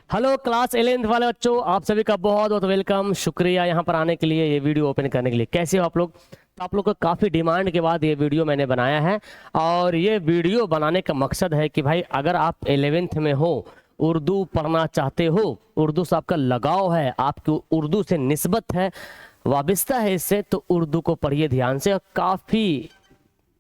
Hello class 11th वाले बच्चों, आप सभी का बहुत बहुत वेलकम। शुक्रिया यहाँ पर आने के लिए, ये वीडियो ओपन करने के लिए। कैसे हो आप लोग? तो आप लोग को काफ़ी डिमांड के बाद ये वीडियो मैंने बनाया है। और ये वीडियो बनाने का मकसद है कि भाई अगर आप 11th में हो, उर्दू पढ़ना चाहते हो, उर्दू से आपका लगाव है, आपकी उर्दू से निस्बत है, वाबस्ता है इससे, तो उर्दू को पढ़िए ध्यान से। और काफ़ी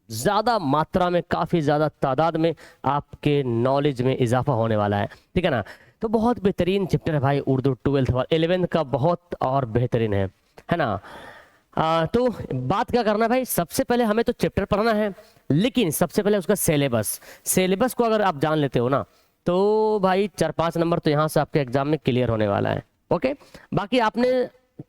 ज़्यादा मात्रा में, काफ़ी ज़्यादा तादाद में आपके नॉलेज में इजाफा होने वाला है, ठीक है ना। तो बहुत बेहतरीन चैप्टर है भाई उर्दू 12th और 11th का, बहुत और बेहतरीन है ना। तो बात क्या करना है भाई, सबसे पहले हमें तो चैप्टर पढ़ना है, लेकिन सबसे पहले उसका सिलेबस को अगर आप जान लेते हो ना, तो भाई 4-5 नंबर तो यहाँ से आपके एग्जाम में क्लियर होने वाला है। ओके, बाकी आपने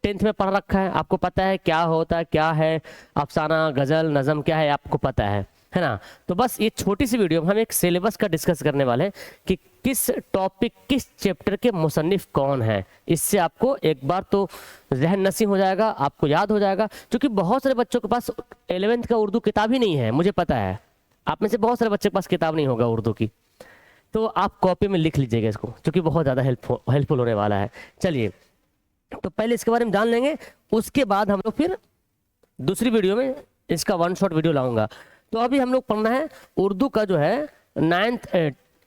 10th में पढ़ रखा है, आपको पता है क्या होता है, क्या है अफसाना, गज़ल, नज़म क्या है, आपको पता है ना। तो बस ये छोटी सी वीडियो में हम एक सिलेबस का डिस्कस करने वाले हैं कि किस टॉपिक, किस चैप्टर के मुसन्निफ कौन है। इससे आपको एक बार तो जहन नसीं हो जाएगा, आपको याद हो जाएगा। क्योंकि बहुत सारे बच्चों के पास 11th का उर्दू किताब ही नहीं है, मुझे पता है। आप में से बहुत सारे बच्चे के पास किताब नहीं होगा उर्दू की, तो आप कॉपी में लिख लीजिएगा इसको, क्योंकि बहुत ज़्यादा हेल्पफुल होने वाला है। चलिए, तो पहले इसके बारे में जान लेंगे, उसके बाद हम लोग फिर दूसरी वीडियो में इसका वन शॉट वीडियो लाऊंगा। तो अभी हम लोग पढ़ना है उर्दू का जो है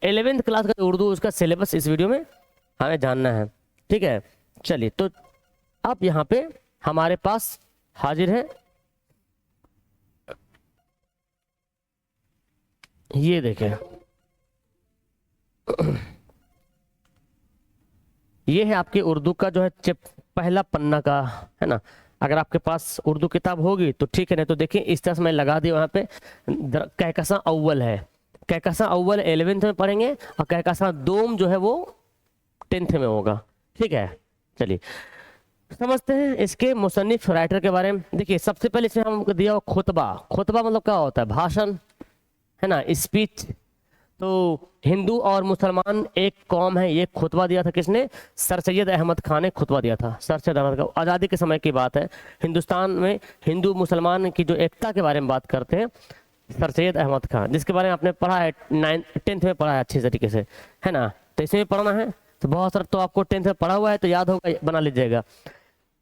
11th क्लास का उर्दू, उसका सिलेबस इस वीडियो में हमें जानना है, ठीक है। चलिए, तो अब यहाँ पे हमारे पास हाजिर है, ये देखें, ये है आपके उर्दू का जो है पहला पन्ना का, है ना। अगर आपके पास उर्दू किताब होगी तो ठीक है, नहीं तो देखिए इस तरह से मैं लगा दिया वहाँ पे। कहकशां अव्वल है, कहकशां अव्वल 11th में पढ़ेंगे, और कहकशां दोम जो है वो 10th में होगा, ठीक है। चलिए समझते हैं इसके मुसन्निफ राइटर के बारे में। देखिए सबसे पहले इसमें हमको दिया हुआ खुतबा मतलब क्या होता है, भाषण, है ना, स्पीच। तो हिंदू और मुसलमान एक कौम है, ये खुतबा दिया था किसने? सर सैयद अहमद खान ने खुतबा दिया था। सर सैयद अहमद खान, आज़ादी के समय की बात है, हिंदुस्तान में हिंदू मुसलमान की जो एकता के बारे में बात करते हैं, सर सैयद अहमद खान, जिसके बारे में आपने पढ़ा है 10th में पढ़ा है अच्छी तरीके से, है ना। तो इसमें पढ़ना है, तो बहुत सारा तो आपको 10th में पढ़ा हुआ है तो याद होगा, बना लीजिएगा।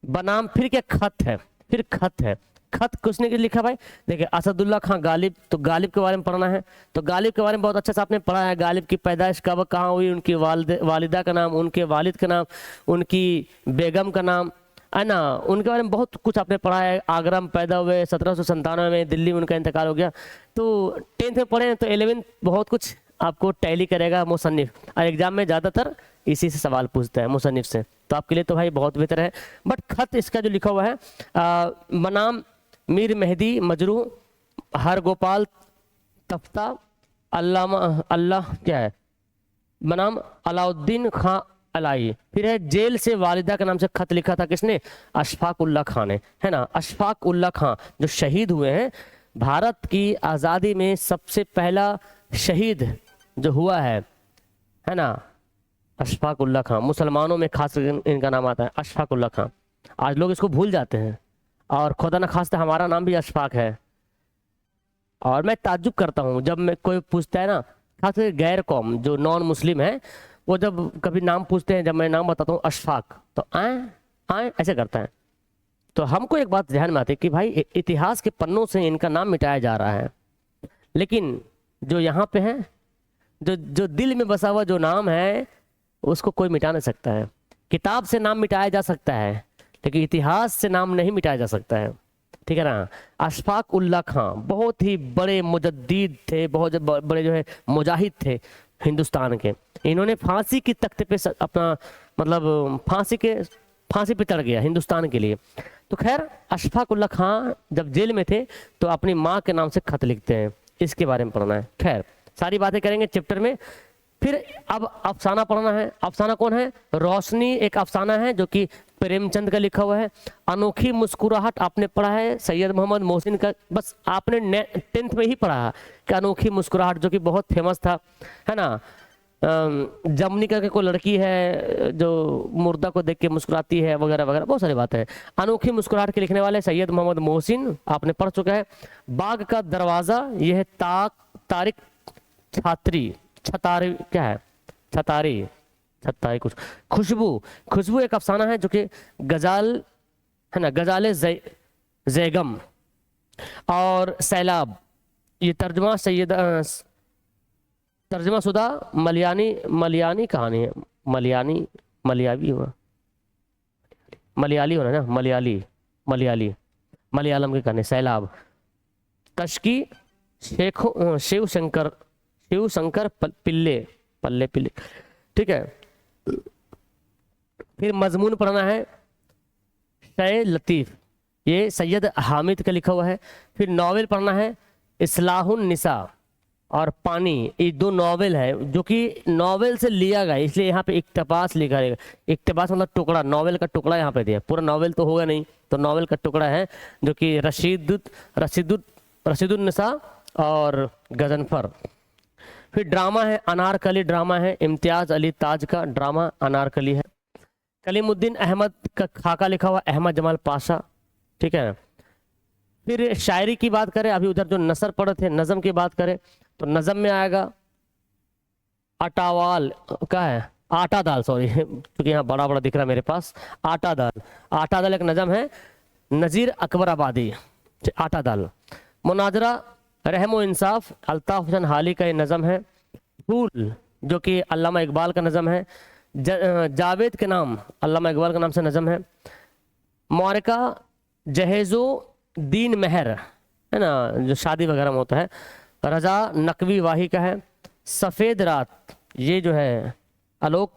बनाम फिर क्या, खत है। खत किसने लिखा भाई? देखिए असदुल्ला खां गालिब, तो गालिब के बारे में पढ़ना है। तो गालिब के बारे में बहुत अच्छा से आपने पढ़ा है, गालिब की पैदाइश कब कहाँ हुई, उनकी वालिदा का नाम, उनके वालिद का नाम, उनकी बेगम का नाम, है ना। उनके बारे में बहुत कुछ आपने पढ़ा है। आगरा में पैदा हुए, 1797 में दिल्ली में उनका इंतकाल हो गया। तो 10th में पढ़े तो 11th बहुत कुछ आपको टैली करेगा मुसन्निफ, और एग्जाम में ज़्यादातर इसी से सवाल पूछता है, मुसन्निफ से। तो आपके लिए तो भाई बहुत बेहतर है। बट खत इसका जो लिखा हुआ है, बनाम मीर मेहदी मजरू, हर गोपाल तफ्ता, अल्लाह क्या है, बनाम अलाउद्दीन खां अलाई। फिर है जेल से वालिदा के नाम से खत लिखा था किसने? अशफाक उल्लाह खान ने, है ना। अशफाक उल्लाह खान जो शहीद हुए हैं, भारत की आज़ादी में सबसे पहला शहीद जो हुआ है ना, अशफाक उल्लाह खान। मुसलमानों में खास इनका नाम आता है अशफाक उल्लाह खान। आज लोग इसको भूल जाते हैं, और खुदा न खास्ता हमारा नाम भी अशफाक है। और मैं ताज्जुब करता हूँ जब मैं कोई पूछता है ना, खास गैर कौम जो नॉन मुस्लिम है, वो जब कभी नाम पूछते हैं, जब मैं नाम बताता हूँ अशफाक, तो आए ऐसे करता है। तो हमको एक बात ध्यान में आती है कि भाई इतिहास के पन्नों से इनका नाम मिटाया जा रहा है, लेकिन जो यहाँ पे है, जो दिल में बसा हुआ जो नाम है, उसको कोई मिटा नहीं सकता है। किताब से नाम मिटाया जा सकता है, लेकिन इतिहास से नाम नहीं मिटाया जा सकता है, ठीक है ना। अशफाक उल्लाह खान बहुत ही बड़े मुजद्दिद थे, बहुत बड़े जो है मुजाहिद थे हिंदुस्तान के। इन्होंने फांसी की तख्ते पे अपना मतलब फांसी पे चढ़ गया हिंदुस्तान के लिए। तो खैर, अशफाक उल्लाह खान जब जेल में थे तो अपनी माँ के नाम से खत लिखते हैं, इसके बारे में पढ़ना है। खैर सारी बातें करेंगे चैप्टर में। फिर अब अफसाना पढ़ना है। अफसाना कौन है? रोशनी एक अफसाना है जो कि प्रेमचंद का लिखा हुआ है। अनोखी मुस्कुराहट आपने पढ़ा है सैयद मोहम्मद मोहसिन का, बस आपने 10th में ही पढ़ा है कि अनोखी मुस्कुराहट, जो कि बहुत फेमस था, है ना। जमनिका के कोई लड़की है जो मुर्दा को देख के मुस्कुराती है, वगैरह वगैरह बहुत सारी बातें हैं। अनोखी मुस्कुराहट के लिखने वाले सैयद मोहम्मद मोहसिन आपने पढ़ चुका है। बाग का दरवाज़ा, यह है तारिक छातारी, क्या है, छतारी, छत्ता ही कुछ। खुशबू, खुशबू एक अफसाना है जो कि गजाल है ना, गजाले जैगम और सैलाब, ये तर्जुमा सैयद तर्जुमा शुदा मलयानी कहानी है। मलयावी हुआ, मलयाली होना ना, मलयाली मलयालम की कहानी। सैलाब, कश्की, शिव शंकर पल्ले, ठीक है। फिर मजमून पढ़ना है शय लतीफ़, ये सैयद हामिद का लिखा हुआ है। फिर नावल पढ़ना है इस्लाहुन निसा और पानी, ये दो नावल है जो कि नावल से लिया गया, इसलिए यहाँ पे इक्तबास लिखा रहेगा। इक्तबास मतलब टुकड़ा, नावल का टुकड़ा यहाँ पे दिया, पूरा नावल तो होगा नहीं, तो नावल का टुकड़ा है जो कि रशीदुन निसा और गजनफर। फिर ड्रामा है अनारकली, ड्रामा है इम्तियाज अली ताज का ड्रामा अनारकली है। कलीमुद्दीन अहमद का खाका लिखा हुआ अहमद जमाल पाशा, ठीक है। फिर शायरी की बात करें, अभी उधर जो नसर पढ़े थे, नज़म की बात करें तो नज़म में आएगा अटावाल का है, आटा दाल, सॉरी क्योंकि यहाँ बड़ा बड़ा दिख रहा है मेरे पास, आटा दाल एक नज़म है, नज़ीर अकबर आबादी, आटा दाल। मुनाजरा रहमो इंसाफ, अल्ताफ हुसैन हाली का ये नज़म है। फूल जो कि अल्लामा इकबाल का नज़म है। जावेद के नाम, अल्लामा इकबाल का नाम से नज़म है। मौरिका जहेज़ो दीन महर है ना, जो शादी वगैरह में होता है। रजा नकवी वाही का है। सफ़ेद रात, ये जो है आलोक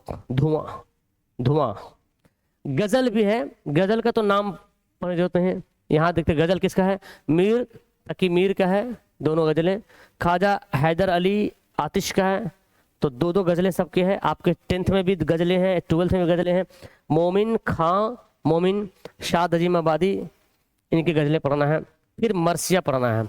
धुआं। गज़ल भी है, गज़ल का तो नाम पढ़े होते हैं, यहाँ देखते गज़ल किसका है, मीर तकी मीर का है, दोनों गज़लें। ख्वाजा हैदर अली आतिश का है, तो दो गज़लें सबके हैं। आपके 10th में भी गज़लें हैं, 12th में भी गज़लें हैं। मोमिन शाद अजीम आबादी, इनकी गज़लें पढ़ना है। फिर मरसिया पढ़ना है।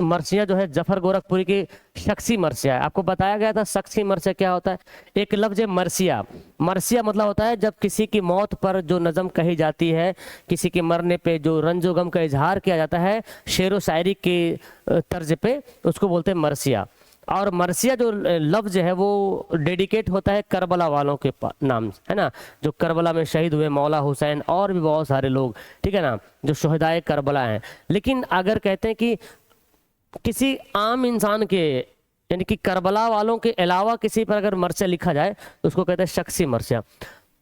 मरसिया जो है जफर गोरखपुरी की शख्सी मरसिया है। आपको बताया गया था शख्सी मरसिया क्या होता है। एक लफ्ज़ है मरसिया, मरसिया मतलब होता है जब किसी की मौत पर जो नज़म कही जाती है, किसी के मरने पे जो रंजो गम का इजहार किया जाता है शेर व शायरी के तर्ज पे, उसको बोलते हैं मरसिया। और मरसिया जो लफ्ज़ है वो डेडिकेट होता है करबला वालों के नाम, है ना, जो करबला में शहीद हुए, मौला हुसैन और भी बहुत सारे लोग, ठीक है ना, जो शहदाए करबला हैं। लेकिन अगर कहते हैं कि किसी आम इंसान के, यानी कि करबला वालों के अलावा किसी पर अगर मरसिया लिखा जाए तो उसको कहते हैं शख्सी मरसिया।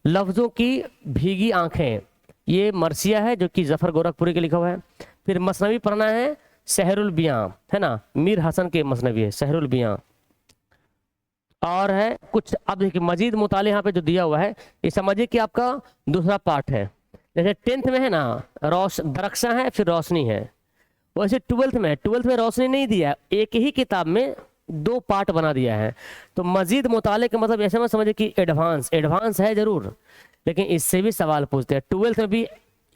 लफ्ज़ों की भीगी आंखें, ये मरसिया है जो कि जफर गोरखपुरी के लिखा हुआ है। फिर मसनवी पढ़ना है सहरुल बियां, है ना, मीर हसन के मसनवी है सहरुल बियां। और है कुछ, अब देखिए मजीद मुताले यहाँ पे जो दिया हुआ है ये समझिए कि आपका दूसरा पार्ट है। जैसे 10th में है ना दरख्शां है, फिर रोशनी है, वैसे 12th में रोशनी नहीं दिया है, एक ही किताब में 2 पार्ट बना दिया है। तो मजीद मुताले का मतलब ऐसे मत समझिए कि एडवांस है जरूर, लेकिन इससे भी सवाल पूछते हैं। 12th में भी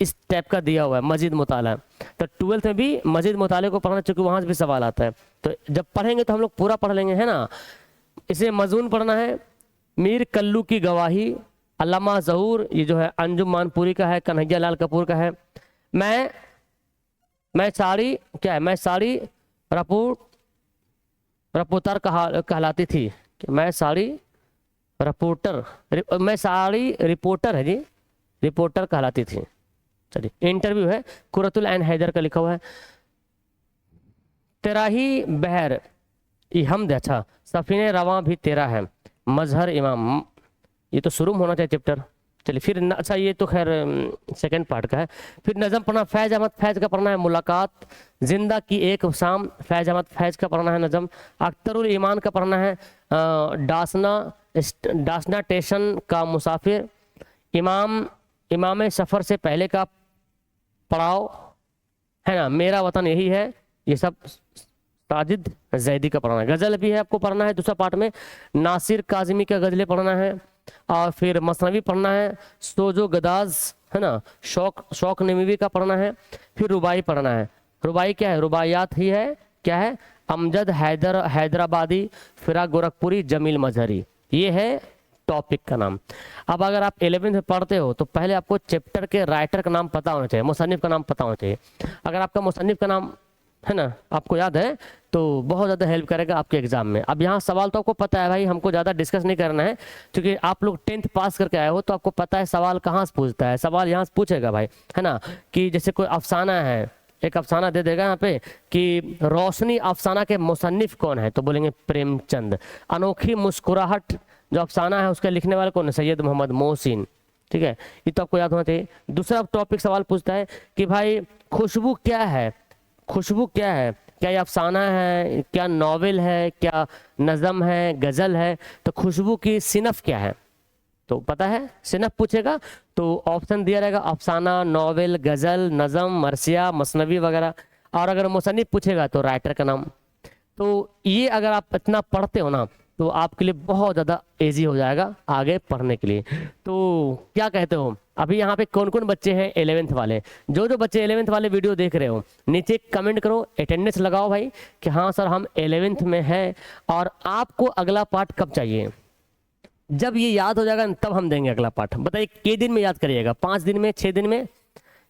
इस टाइप का दिया हुआ है मजीद मुताला, तो 12th में भी मजीद मुताले को पढ़ना, चूंकि वहां से भी सवाल आता है, तो जब पढ़ेंगे तो हम लोग पूरा पढ़ लेंगे, है ना। इसे मजून पढ़ना है मीर कल्लू की गवाही, अल्लामा ज़हूर, ये जो है अंजुम मानपुरी का है, कन्हैया लाल कपूर का है। मैं साड़ी रपोतर कहलाती थी, मैं साड़ी रिपोर्टर है जी, रिपोर्टर कहलाती थी। चलिए इंटरव्यू है, कुरतुल ऐन हैदर का लिखा हुआ है। तेरा ही बहर ये हमद, अच्छा, सफीने रवां भी तेरा है, मजहर इमाम, ये तो शुरू में होना चाहिए चैप्टर। चलिए फिर अच्छा, ये तो खैर सेकंड पार्ट का है। फिर नज़म पढ़ना फैज़ अहमद फैज़ का पढ़ना है, मुलाकात, जिंदा की एक शाम, फैज़ अहमद फैज़ का पढ़ना है नज़म। अख्तरुल ईमान का पढ़ना है, डासना स्टेशन का मुसाफिर, इमाम सफ़र से पहले का पड़ाव, है ना, मेरा वतन यही है, ये सब साजिद जैदी का पढ़ना है। गज़ल भी है आपको पढ़ना है दूसरा पार्ट में, नासिर काज़मी का गज़लें पढ़ना है। और फिर मसनवी पढ़ना है, सोजो गदाज, है ना, शौक नमीवी का पढ़ना है। फिर रुबाई पढ़ना है। रुबाई क्या है, रुबायात ही है, क्या है, अमजद हैदराबादी, फिराक गोरखपुरी, जमील मजहरी, ये है टॉपिक का नाम। अब अगर आप 11th में पढ़ते हो तो पहले आपको चैप्टर के राइटर का नाम पता होना चाहिए, मुसन्निफ का नाम पता होना चाहिए। अगर आपका मुसन्निफ का नाम है ना, आपको याद है, तो बहुत ज़्यादा हेल्प करेगा आपके एग्जाम में। अब यहाँ सवाल तो आपको पता है भाई, हमको ज़्यादा डिस्कस नहीं करना है, क्योंकि आप लोग 10th पास करके आए हो तो आपको पता है सवाल कहाँ से पूछता है। सवाल यहाँ से पूछेगा भाई, है ना, कि जैसे कोई अफसाना है, एक अफसाना दे देगा यहाँ पे कि रोशनी अफसाना के मुसन्निफ कौन है, तो बोलेंगे प्रेमचंद। अनोखी मुस्कुराहट जो अफसाना है उसके लिखने वाले कौन है, सैयद मोहम्मद मोहसिन। ठीक है, ये तो आपको याद होना चाहिए। दूसरा टॉपिक सवाल पूछता है कि भाई खुशबू क्या है, खुशबू क्या है, क्या ये अफसाना है, क्या नॉवेल है, क्या नज़म है, गज़ल है, तो खुशबू की सिनफ क्या है, तो पता है सिनफ पूछेगा तो ऑप्शन दिया रहेगा अफसाना, नॉवेल, गज़ल, नज़म, मरसिया, मसनवी वगैरह। और अगर मुसन्निफ पूछेगा तो राइटर का नाम। तो ये अगर आप इतना पढ़ते हो ना तो आपके लिए बहुत ज़्यादा इजी हो जाएगा आगे पढ़ने के लिए। तो क्या कहते हो, अभी यहाँ पे कौन कौन बच्चे हैं 11th वाले, जो जो बच्चे 11th वाले वीडियो देख रहे हो नीचे कमेंट करो, अटेंडेंस लगाओ भाई कि हाँ सर हम 11th में हैं और आपको अगला पार्ट कब चाहिए। जब ये याद हो जाएगा तब हम देंगे अगला पार्ट। बताइए कितने दिन में याद करिएगा, 5 दिन में, 6 दिन में,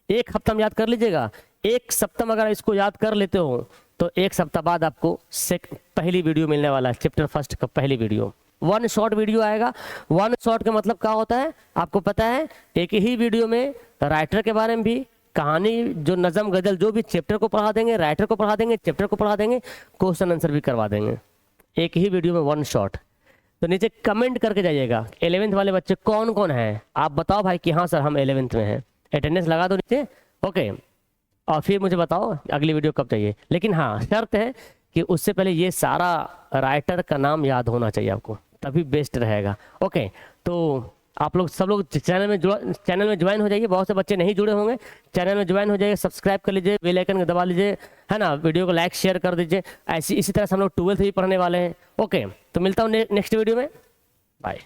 1 हफ्ता में याद कर लीजिएगा। 1 सप्ताह में अगर इसको याद कर लेते हो तो 1 सप्ताह बाद आपको पहली वीडियो मिलने वाला है, चैप्टर फर्स्ट का पहली वीडियो। 1 शॉर्ट वीडियो आएगा। 1 शॉर्ट का मतलब क्या होता है आपको पता है, एक ही वीडियो में राइटर के बारे में भी, कहानी जो नज़म गजल जो भी चैप्टर को पढ़ा देंगे, राइटर को पढ़ा देंगे, चैप्टर को पढ़ा देंगे, क्वेश्चन आंसर भी करवा देंगे एक ही वीडियो में 1 शॉट। तो नीचे कमेंट करके जाइएगा 11th वाले बच्चे कौन कौन हैं, आप बताओ भाई कि हाँ सर हम 11th में हैं, अटेंडेंस लगा दो नीचे। ओके, और फिर मुझे बताओ अगली वीडियो कब चाहिए। लेकिन हाँ शर्त है कि उससे पहले ये सारा राइटर का नाम याद होना चाहिए आपको, तभी बेस्ट रहेगा। ओके, तो आप लोग सब लोग चैनल में ज्वाइन हो जाइए। बहुत से बच्चे नहीं जुड़े होंगे, चैनल में ज्वाइन हो जाइए, सब्सक्राइब कर लीजिए, बेल आइकन को दबा लीजिए, है ना, वीडियो को लाइक शेयर कर दीजिए। इसी तरह से हम लोग 12th भी पढ़ने वाले हैं। ओके, तो मिलता हूँ नेक्स्ट वीडियो में, बाय।